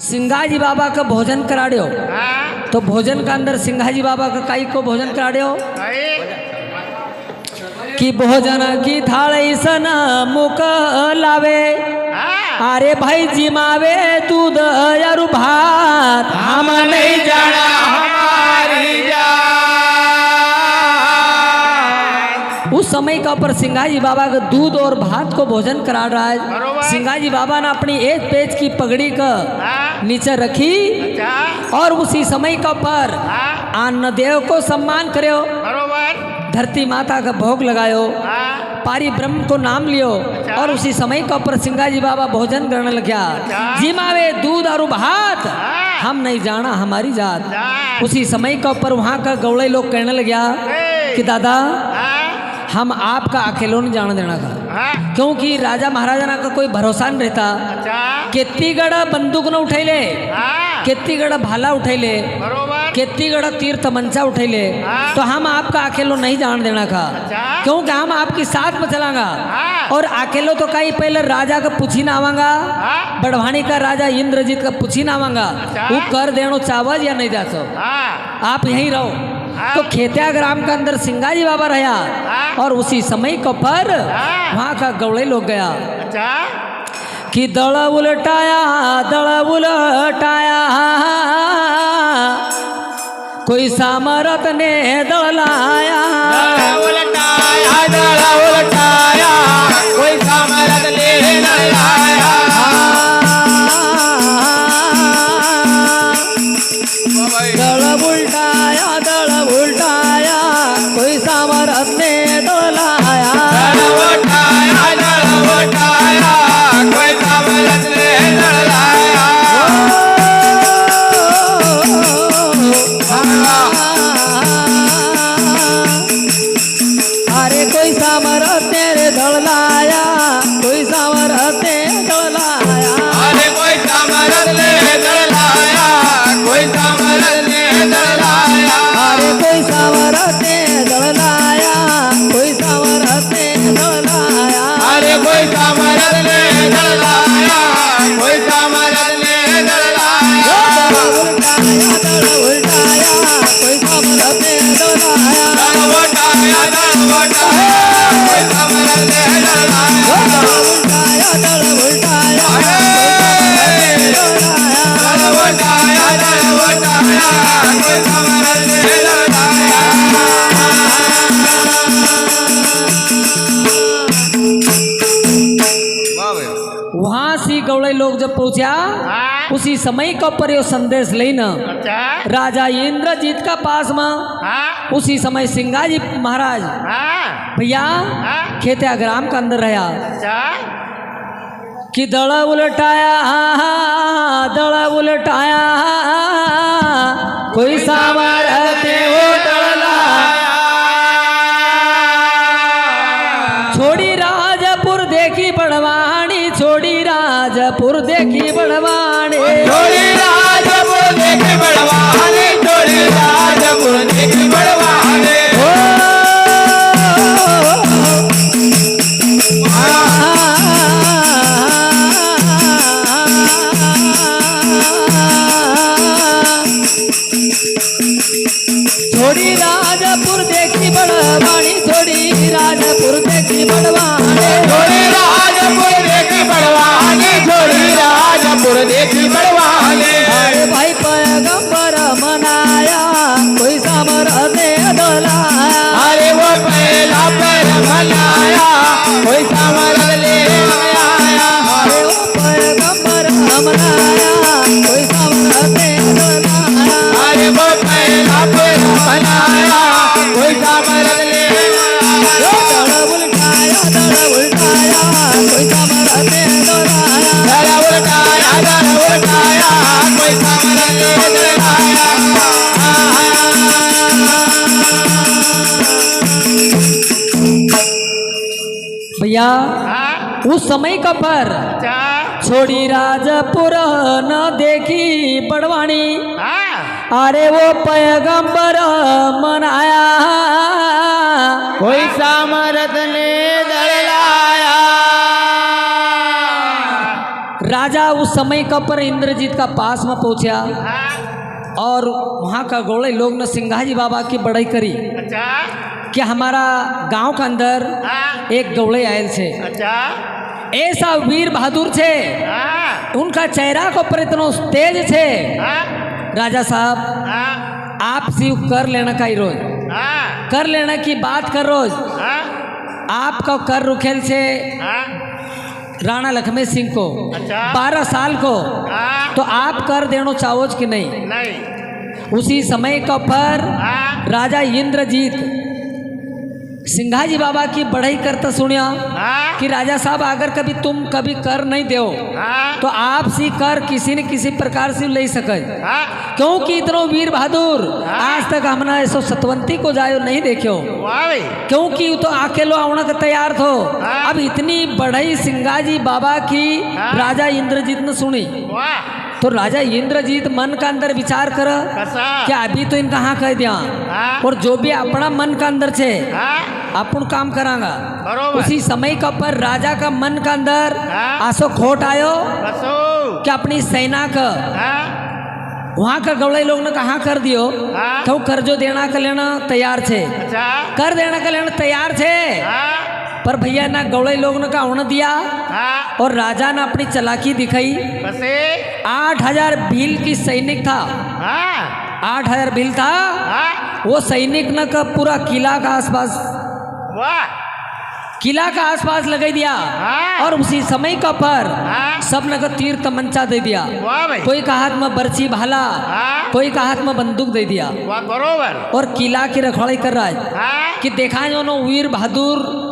सिंगाजी बाबा का भोजन कराड़ो। तो भोजन का अंदर सिंगाजी बाबा का काई को भोजन कराड़ो कि भोजन की थाली सन मुख लावे। अरे भाई जिमावे दूध और भात हम नहीं जाना हमारी जात। उस समय का ऊपर सिंगाजी बाबा का दूध और भात को भोजन करा रहा है। सिंगाजी बाबा ने अपनी एक पेज की पगड़ी का नीचे रखी और उसी समय का ऊपर अन्न देव को सम्मान करो, धरती माता का भोग लगायो, पारी ब्रह्म को नाम लियो और उसी समय का ऊपर सिंगाजी बाबा भोजन करने लगा। जिमावे दूध और भात हम नहीं जाना हमारी जात। उसी समय का ऊपर वहाँ का गौड़े लोग कहने लगा कि दादा हम आपका अकेलो नहीं जाना देना का, क्योंकि राजा महाराजा ना का कोई भरोसा नहीं रहता। केत्तीगढ़ बंदूक न उठैले, केत्तीगढ़ भाला उठैले, केत्तीगढ़ तीर तमंचा उठैले, तो हम आपका अकेलो नहीं जान देना का, क्योंकि हम आपकी साथ में चलांगा। और अकेलो तो कहीं पहले राजा का पूछी ना आवांगा, बड़वानी का राजा इंद्रजीत का पूछी ना आवांगा, वो कर देनो चावज या नहीं जासो, आप यहीं रहो। तो खेतिया ग्राम के अंदर सिंगाजी बाबा रहा और उसी समय को पर वहाँ का गौड़े लोग गया कि दड़ उलटाया कोई सामरत ने दड़लाया, दड़ उलटाया कोई सामरत ने दड़लाया। दड़ उल्टाया कोई सामरत ने दड़लाया। कोई सामरत ने दड़लाया। अरे कोई सामरत ने दड़लाया, कोई सामरत ने दड़लाया। अरे कोई सामरत ने दड़लाया, कोई सामरत ने दड़लाया। अरे कोई सामरत ने दड़लाया, कोई सामरत ने दड़लाया। अरे कोई सामरत ने दड़लाया, कोई सामरत ने दड़लाया। दड़ उल्टाया कोई सामरत ने दड़लाया। दड़ उल्टाया कोई सामरत ने दड़लाया। दड़ उल्टाया कोई सामरत ने दड़लाया। वहां से गौड़े लोग जब पहुंचा उसी समय का पर यो संदेश लेना राजा इंद्रजीत का पास में। उसी समय सिंगाजी महाराज भैया खेतिया ग्राम का अंदर रहा कि दड़ उलटाया कोई सामरत वो दड़लाया। छोड़ी राजपुर देखी बड़वानी, छोड़ी राजपुर देखी बड़वानी, छोड़ी राजपुर देखी बड़वानी, छोड़ी राजपुर देखी बड़वानी। छोड़ी राजपुर देखी बड़वानी, छोड़ी राजपुर देखी बड़वानी, छोड़ी राजपुर देखी बड़वानी, छोड़ी राजपुर देखी बड़वानी। अरे भाई पैगंबर मनाया कोई सामरत ने दड़लाया। अरे वो पहला पैर मनाया कोई सामरत ले आया। अरे वो पैगंबर मनाया कोई सामरत ने दड़लाया। अरे वो पहला पैर मनाया कोई सामरत ले आया। दड़ उल्टाया कोई सामरत ने दड़लाया। दड़ उल्टाया कोई सामरत ले दड़लाया। भैया उस समय का पर छोड़ी राजपुर न देखी बड़वानी, अरे वो पैगंबर मनाया कोई सामरत ने दड़लाया। राजा उस समय का पर इंद्रजीत का पास में पहुंचा हाँ, और वहाँ का गौड़े लोग ने सिंघाजी बाबा की बड़ाई करी अच्छा, कि हमारा गांव के अंदर हाँ, एक गौड़े आयल छे, अच्छा, ऐसा वीर बहादुर छे, हाँ, उनका चेहरा को पर इतना तेज छे। हाँ, राजा साहब हाँ, आप सिर्फ कर लेना का ही रोज, हाँ, कर लेना की बात कर रोज, हाँ, आपका कर रुखेल से हाँ, राणा लक्ष्मण सिंह को अच्छा, 12 साल को, हाँ, तो आप कर देनो चाहोज कि नहीं। नहीं, उसी समय का पर हाँ, राजा इंद्रजीत सिंघाजी बाबा की बढ़ाई करता सुनिया हाँ, कि राजा साहब अगर कभी तुम कभी कर नहीं दो हाँ, तो आप सी कर किसी न किसी प्रकार से ले सके, हाँ, क्योंकि इतनो वीर बहादुर हाँ। आज तक हमने ऐसो सतवंती को जायो नहीं देखो, वाह भाई, क्योंकि वो तो अकेलो आना का तैयार थो। हाँ। अब इतनी बढ़ई सिंघाजी बाबा की हाँ। राजा इंद्रजीत ने सुनी, वाह, तो राजा इंद्रजीत मन का अंदर विचार कर कसा, क्या अभी तो इनका हाँ कह दिया, हाँ, और जो भी अपना मन का अंदर छे हाँ, अपन काम करांगा। बरोबर, उसी समय का पर राजा का मन का अंदर हाँ। आसो खोट आयो कसो, कि अपनी सेना का हाँ, वहाँ का गौड़े लोग ने कहा कर दियो हाँ। तो कर्जो देना का लेना तैयार छे, अच्छा, कर देना का लेना तैयार छे, हाँ, पर भैया ना गौड़े लोग ने का होने दिया, हाँ, और राजा ने अपनी चालाकी दिखाई। बसे, 8000 भील की सैनिक था, हाँ, 8000 भील था, हाँ, वो सैनिक ने का पूरा किला का आसपास, वाह, किला का आसपास लगा दिया, हाँ। और उसी समय का पर हाँ। सब ने का तीर तमंचा दे दिया, वाह भाई, कोई का हाथ में बर्ची भाला, हाँ, कोई का हाथ में बंदूक दे दिया, वाह, बरोबर, और किला की रखवाली कर रहा है हाँ, कि देखा जो नो वीर बहादुर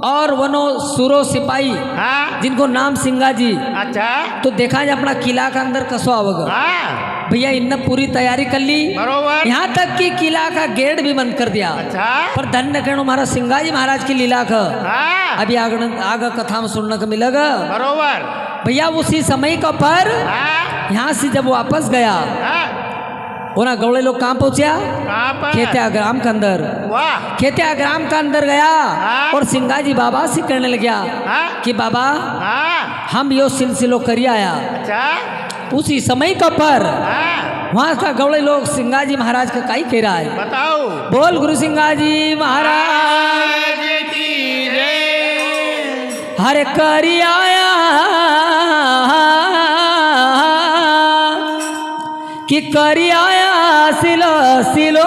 और वनो सुरो सिपाही हाँ, जिनको नाम सिंगाजी, अच्छा, तो देखा जाए अपना किला का अंदर कसो आवगा। हाँ, भैया इनने पूरी तैयारी कर ली, बरोबर, यहाँ तक कि किला का गेट भी बंद कर दिया, अच्छा, पर धन्य कहनो महाराज सिंगाजी महाराज की लीला का हाँ, अभी आगे कथा में सुनने को मिलेगा। बरोबर, भैया उसी समय का पर हाँ, यहाँ से जब वापस गया, हाँ, वो ना गौड़े लोग कहाँ पहुंचा, कहाँ पर, खेतिया ग्राम के अंदर, वाह, खेतिया ग्राम के अंदर गया, हाँ। और सिंगाजी बाबा से कहने लग गया हाँ, कि बाबा हाँ, हम यो सिलसिलो करी आया। अच्छा, उसी समय का पर हाँ, वहाँ का गौड़े लोग सिंगाजी महाराज का काई कह रहा है, बताओ, बोल गुरु सिंगाजी महाराज आज की जय, हरे करी आया कि करी आया सिलो सिलो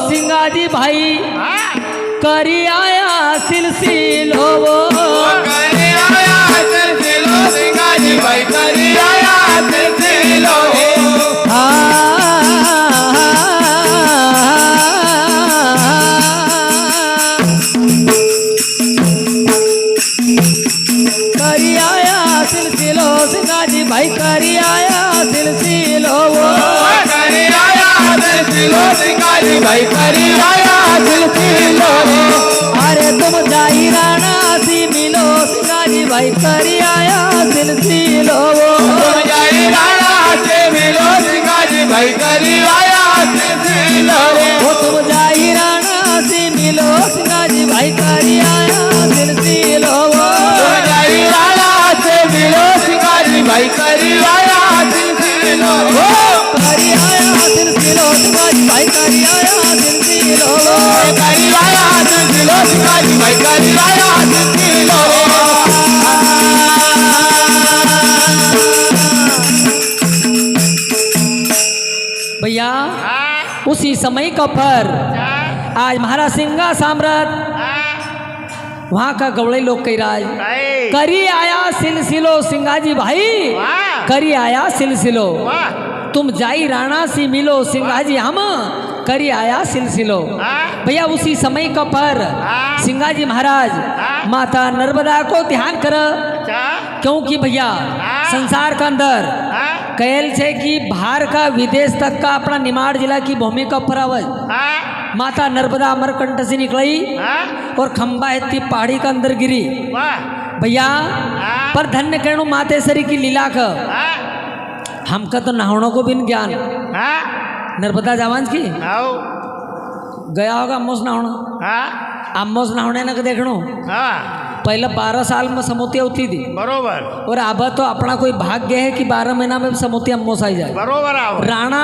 सिंगाजी भाई, हाँ, करी आया सिलसिलो वो, करे आया सिलसिलो सिंगाजी भाई, करे आया सिलसिलो, करी आया सिलसिलो सिंगाजी भाई, करी आया सिलसिलो वो, करे आया सिलसिलो सिंगाजी भाई, करे आया सिलसिलो, अरे तुम जाई राणा सी मिलो सिंगाजी भाई, करी आया सिलसिलो वो, तुम जाई राणा से मिलो सिंगाजी भाई, करे आया सिलसिलो, वो तुम जाई राणा सी मिलो सिंगाजी भाई, करी आया सिलसिलो वो, तुम जाई राणा से मिलो सिंगाजी भाई, करे आया सिलसिलो, करी आया सिलसिलो सिंगाजी भाई, करी आया सिलसिलो वो, करे आया सिलसिलो सिंगाजी भाई, करे आया सिलसिलो, भैया हाँ, उसी समय का पर अच्छा, आज महाराज सिंगा साम्राज्य हाँ, वहाँ का गौड़े लोग कह रहा है, भाई, करी आया सिलसिलो सिंगाजी भाई, वाह, करी आया सिलसिलो, वाह, तुम जाई राणा सी मिलो सिंगाजी हम, करी आया सिलसिलो। हाँ, भैया उसी समय का पर हाँ। सिंगाजी महाराज हाँ। माता नर्मदा को ध्यान कर, अच्छा, क्योंकि भैया हाँ। संसार के अंदर हाँ, कहल छे कि बाहर का विदेश तक का अपना निमाड़ जिला की भूमि का परावज हाँ, माता नर्मदा अमरकंट से निकली हाँ, और खंबा इतनी पहाड़ी के अंदर गिरी। वाह, भैया हाँ। पर धन्य कहणु मातेश्वरी की लीला का हाँ, हमका तो नहावनों को बिन ज्ञान, हाँ, नर्मदा जावांज की आओ, गया होगा अम्मोस नहावना, हाँ, अम्मोस नहावने न देखणो हाँ, पहले 12 साल में समोतिया होती थी बरोबर और अब तो अपना कोई भाग्य है कि 12 महीना में समोतिया अम्मोस आई जाए। बरोबर आओ। राणा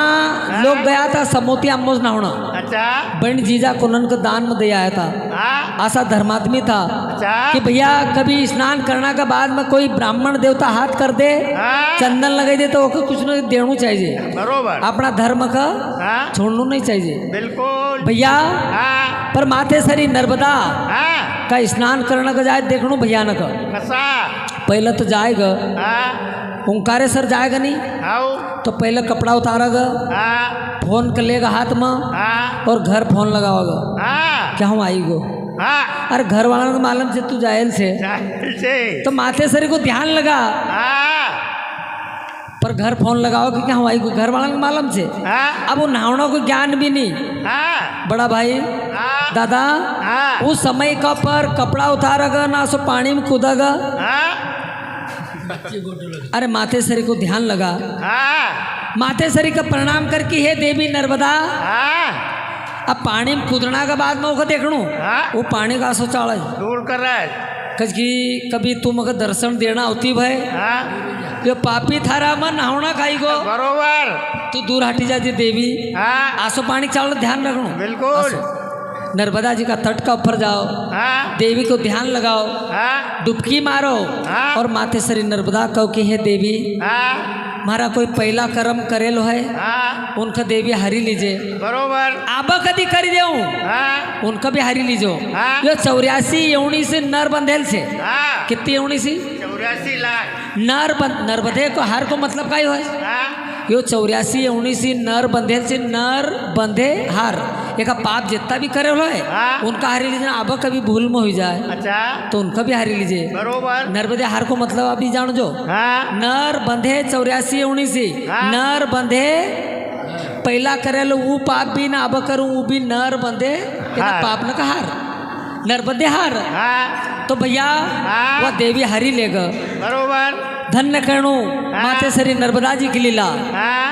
लोग गया था समोतिया अम्मोस नहाना, अच्छा बहन जीजा कुनन को दान में दे आया था। हाँ ऐसा धर्मात्मी था अच्छा कि भैया कभी स्नान करने के बाद में कोई ब्राह्मण देवता हाथ कर दे, हाँ चंदन लगा दे तो ओके कुछ न देणु चाहिए, बरोबर अपना धर्म का हाँ छोड़ना नहीं चाहिए बिल्कुल भैया। हाँ पर माथे सरी नर्मदा हाँ का स्नान करने का जाए देखणु भयानक। कसा पहले तो जाएगा हाँ ओंकारेश्वर जाएगा नहीं आओ तो पहले कपड़ा उतारेगा, हाँ फोन कर लेगा हाथ में हाँ और घर फोन लगाओगा हाँ क्या हम आई गो। हाँ अरे घर वाला को मालूम से तू जायल से से तो माथे सरी को ध्यान लगा, हाँ पर घर फोन लगाओ कि क्या हम आई गो, घर वाला को मालूम से। हाँ अब वो नहावना को ज्ञान भी नहीं। हाँ बड़ा भाई हाँ दादा हाँ उस समय का पर कपड़ा उतारेगा ना सो पानी में कूदेगा। हाँ अरे माथे सरी को ध्यान लगा, हाँ माथे सरी का प्रणाम करके हे देवी नर्मदा। हाँ अब पानी में कूदना के बाद में ओके देखणू हाँ वो पानी का शौचाल है दूर कर रहा है कि कभी तुम अगर दर्शन देना होती भाई हाँ ये पापी थारा मन नहावना खाई गो बरोबर तू दूर हटी जाती देवी। हाँ आसो पानी चावल ध्यान रखणू बिल्कुल नर्मदा जी का तट का ऊपर जाओ, हाँ देवी को ध्यान लगाओ, हाँ डुबकी मारो हाँ और माथे सरी नर्मदा कहो कि हे देवी हाँ हमारा कोई पहला कर्म करेलो है हाँ उनका देवी हरी लीजिए। बरोबर आबा कदी कर देऊ हाँ उनका भी हरी लीजो। हाँ। ये 84 यौनी से नर बंधेल से हाँ कितनी यौनी सी 84 लाख नर बंधे को हर को मतलब का ही है हाँ यो 84 यौनी से नर बंधेल से नर बंधे हार एक पाप जितना भी करे हो है हाँ। उनका हरी लीजिए। आबा कभी भूल में हो जाए अच्छा तो उनका भी हरी लीजिए। बरोबर नर बंधे हार को मतलब अभी जान जो हाँ नर बंधे 84 यौनी से हाँ। नर बंधे पहला करे लो वो पाप भी ना अब करूँ वो भी नर बंधे हार। पाप न का हार नर बंधे हार। हाँ तो भैया हाँ। वह देवी हरी लेगा बरोबर धन्य करणु माते श्री नर्मदा जी की लीला। हाँ